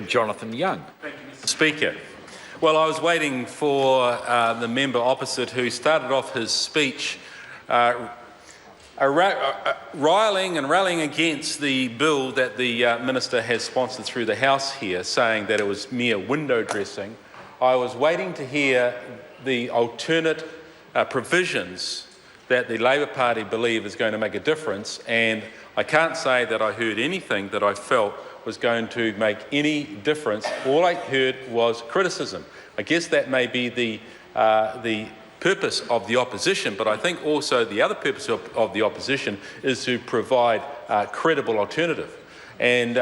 Jonathan Young. Thank you, Mr. Speaker. Well, I was waiting for the member opposite who started off his speech riling and rallying against the bill that the Minister has sponsored through the House here, saying that it was mere window dressing. I was waiting to hear the alternate provisions that the Labor Party believe is going to make a difference, and I can't say that I heard anything that I felt was going to make any difference. All I heard was criticism. I guess that may be the purpose of the opposition, but I think also the other purpose of the opposition is to provide a credible alternative. And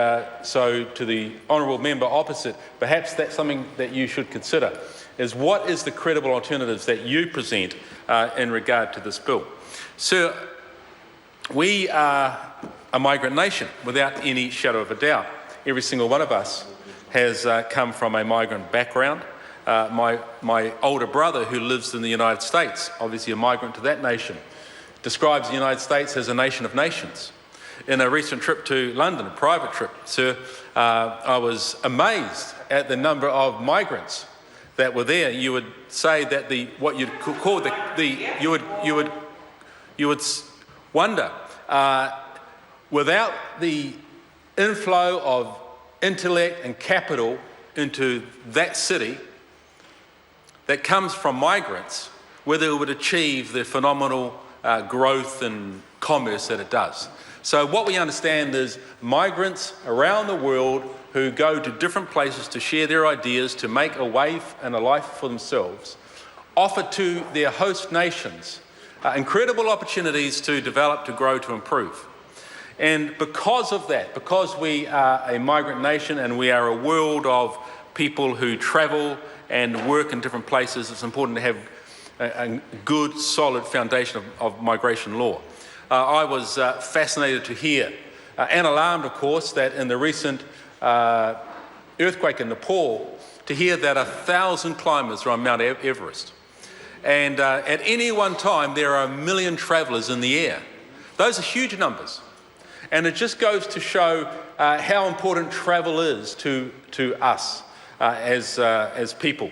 so to the honourable member opposite, perhaps that's something that you should consider, is what is the credible alternatives that you present in regard to this bill? Sir, we are a migrant nation without any shadow of a doubt. Every single one of us has come from a migrant background. My older brother, who lives in the United States, obviously a migrant to that nation, describes the United States as a nation of nations. In a recent trip to London, a private trip, sir, I was amazed at the number of migrants that were there. You would say that what you'd call you would wonder, without the inflow of intellect and capital into that city that comes from migrants, whether it would achieve the phenomenal growth and commerce that it does. So what we understand is migrants around the world who go to different places to share their ideas, to make a way and a life for themselves, offer to their host nations incredible opportunities to develop, to grow, to improve. And because of that, because we are a migrant nation and we are a world of people who travel and work in different places, it's important to have a good, solid foundation of migration law. I was fascinated to hear, and alarmed, of course, that in the recent earthquake in Nepal, to hear that 1,000 climbers are on Mount Everest. And at any one time, there are 1 million travellers in the air. Those are huge numbers. And it just goes to show how important travel is to us as people.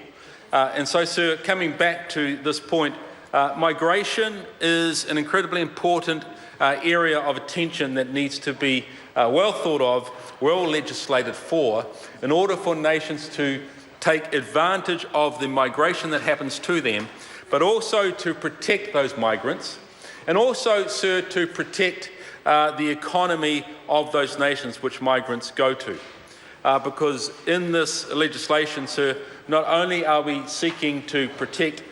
And so, sir, coming back to this point, migration is an incredibly important area of attention that needs to be well thought of, well legislated for, in order for nations to take advantage of the migration that happens to them, but also to protect those migrants, and also, sir, to protect the economy of those nations which migrants go to. Because in this legislation, sir, not only are we seeking to protect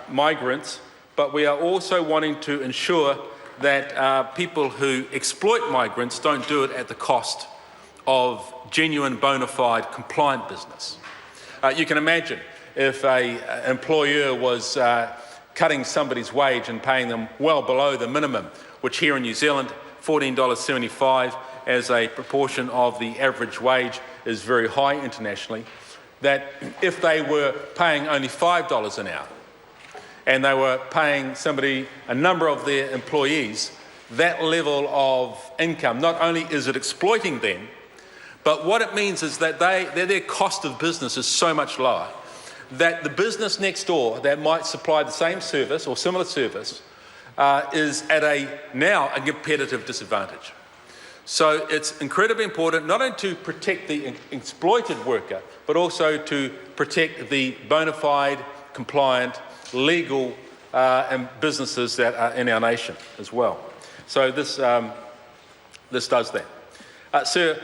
migrants, but we are also wanting to ensure that people who exploit migrants don't do it at the cost of genuine, bona fide, compliant business. You can imagine if an employer was cutting somebody's wage and paying them well below the minimum, which here in New Zealand, $14.75 as a proportion of the average wage is very high internationally, that if they were paying only $5 an hour and they were paying somebody, a number of their employees, that level of income, not only is it exploiting them, but what it means is that their cost of business is so much lower that the business next door that might supply the same service or similar service is at now a competitive disadvantage. So it's incredibly important not only to protect the exploited worker, but also to protect the bona fide, compliant, legal and businesses that are in our nation as well. So this does that. Sir,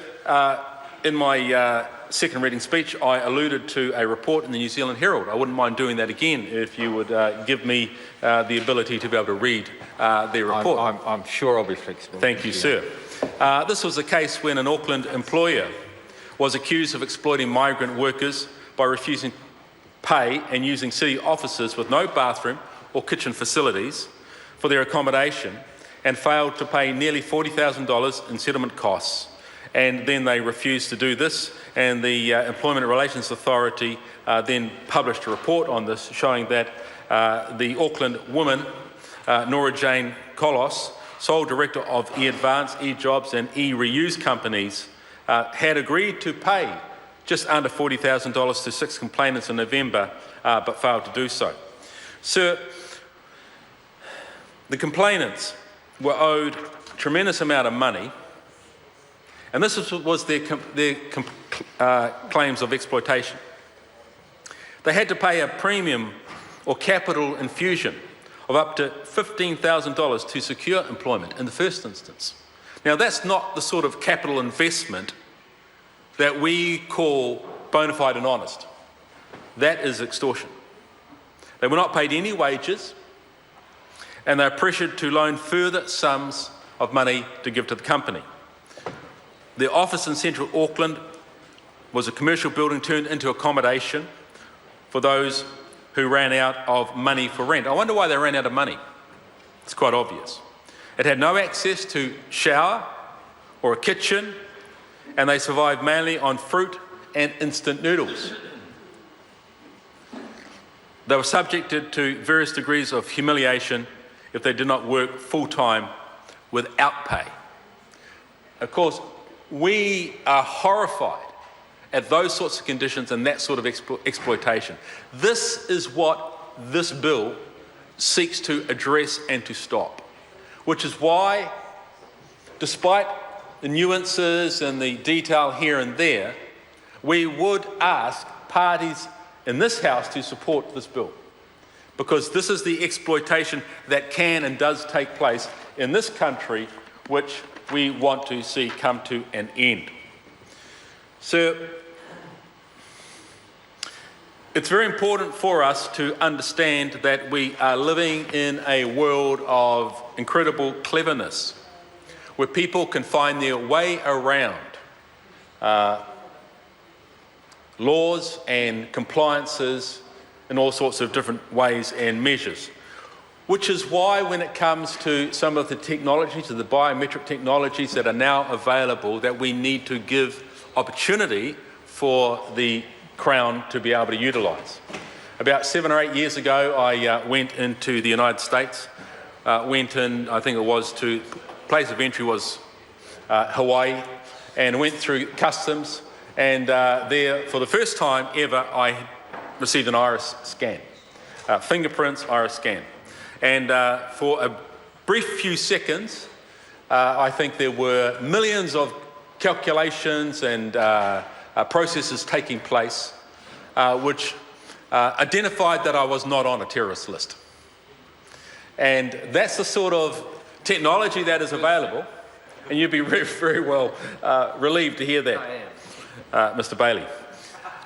in my second reading speech, I alluded to a report in the New Zealand Herald. I wouldn't mind doing that again if you would give me the ability to be able to read the report. I'm sure I'll be flexible. Thank you, sir. This was a case when an Auckland employer was accused of exploiting migrant workers by refusing pay and using city offices with no bathroom or kitchen facilities for their accommodation, and failed to pay nearly $40,000 in settlement costs. And then they refused to do this, and the Employment Relations Authority then published a report on this, showing that the Auckland woman, Nora Jane Colos, sole director of e-Advance, e-Jobs and e-Reuse companies, had agreed to pay just under $40,000 to 6 complainants in November, but failed to do so. Sir, the complainants were owed a tremendous amount of money, and this was their claims of exploitation. They had to pay a premium or capital infusion of up to $15,000 to secure employment in the first instance. Now, that's not the sort of capital investment that we call bona fide and honest. That is extortion. They were not paid any wages, and they're pressured to loan further sums of money to give to the company. The office in central Auckland was a commercial building turned into accommodation for those who ran out of money for rent. I wonder why they ran out of money. It's quite obvious. It had no access to shower or a kitchen, and they survived mainly on fruit and instant noodles. They were subjected to various degrees of humiliation if they did not work full-time without pay. Of course, we are horrified at those sorts of conditions and that sort of exploitation. This is what this bill seeks to address and to stop, which is why, despite the nuances and the detail here and there, we would ask parties in this House to support this bill, because this is the exploitation that can and does take place in this country, which we want to see come to an end. Sir, it's very important for us to understand that we are living in a world of incredible cleverness, where people can find their way around laws and compliances in all sorts of different ways and measures. Which is why, when it comes to some of the technologies, the biometric technologies that are now available, that we need to give opportunity for the Crown to be able to utilise. About 7 or 8 years ago, I went into the United States, went in, I think it was to, place of entry was Hawaii, and went through customs, and there, for the first time ever, I received an iris scan, fingerprints, iris scan. And for a brief few seconds, I think there were millions of calculations and processes taking place, which identified that I was not on a terrorist list. And that's the sort of technology that is available, and you'd be very, very well relieved to hear that, Mr. Bailey.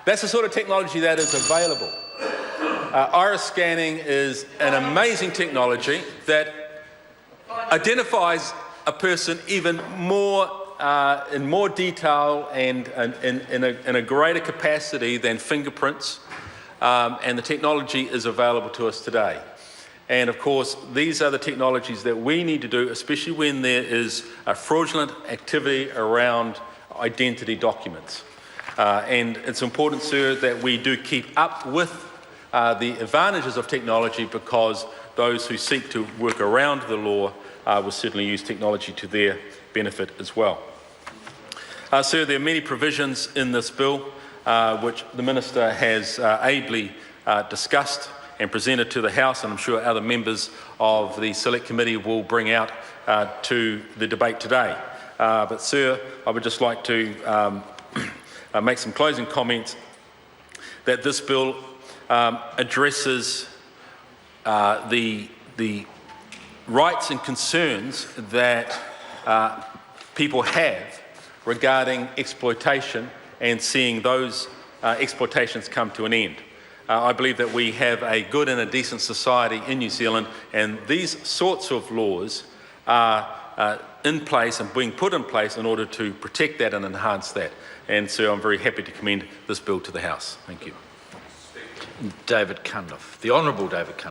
That's the sort of technology that is available. Iris scanning is an amazing technology that identifies a person even more in more detail and in a greater capacity than fingerprints, and the technology is available to us today. And of course, these are the technologies that we need to do, especially when there is a fraudulent activity around identity documents. And it's important, sir, that we do keep up with the advantages of technology, because those who seek to work around the law will certainly use technology to their benefit as well. Sir, there are many provisions in this bill which the Minister has ably discussed and presented to the House, and I'm sure other members of the Select Committee will bring out to the debate today. But sir, I would just like to make some closing comments that this bill addresses the rights and concerns that people have regarding exploitation and seeing those exploitations come to an end. I believe that we have a good and a decent society in New Zealand, and these sorts of laws are in place and being put in place in order to protect that and enhance that. And so I'm very happy to commend this bill to the House. Thank you. David Cunliffe. The Honourable David Cunliffe.